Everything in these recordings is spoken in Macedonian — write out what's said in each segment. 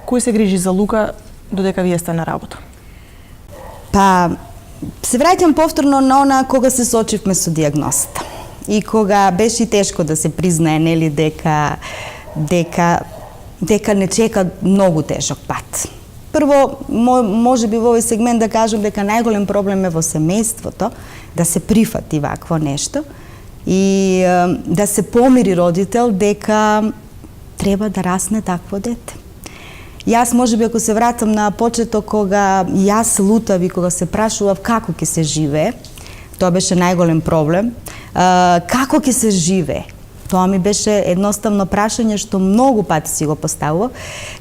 Кој се грижи за Лука додека вие сте на работа? Па, се враќам повторно на она кога се сочивме со диагнозата. И кога беше тешко да се признае, нели, дека не чека многу тежок пат. Прво, може би во овој сегмент да кажам дека најголем проблем е во семејството, да се прифати вакво нешто и да се помири родител дека треба да расне такво дете. Јас, може би, ако се вратам на почеток, кога јас лутав и кога се прашував како ќе се живее, тоа беше најголем проблем. Како ќе се живее? Тоа ми беше едноставно прашање што многу пати си го поставував,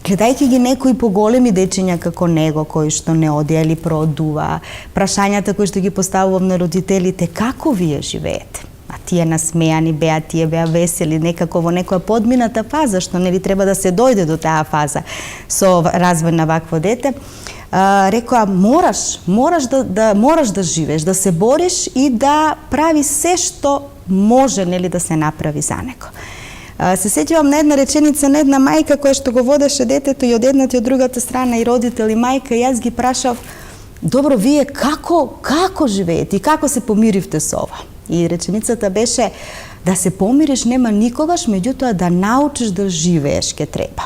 гледајќи ги некои поголеми дечиња како него, кои што не одија или проодува, прашањата кои што ги поставував на родителите, како вие живеете? А тие насмејани беа, тие беа весели, некако во некоја подмината фаза, што нели треба да се дојде до таа фаза со развој на вакво дете. Рекоа, мораш да живееш, да се бориш и да прави се што може, нели, да се направи за него. Се сеќавам на една реченица на една мајка која што го водеше детето и од едната и од другата страна и родител и мајка, и јас ги прашав: добро, вие како живеете и како се помиривте со ова? И реченицата беше: да се помириш нема никогаш, меѓутоа да научиш да живееш ке треба.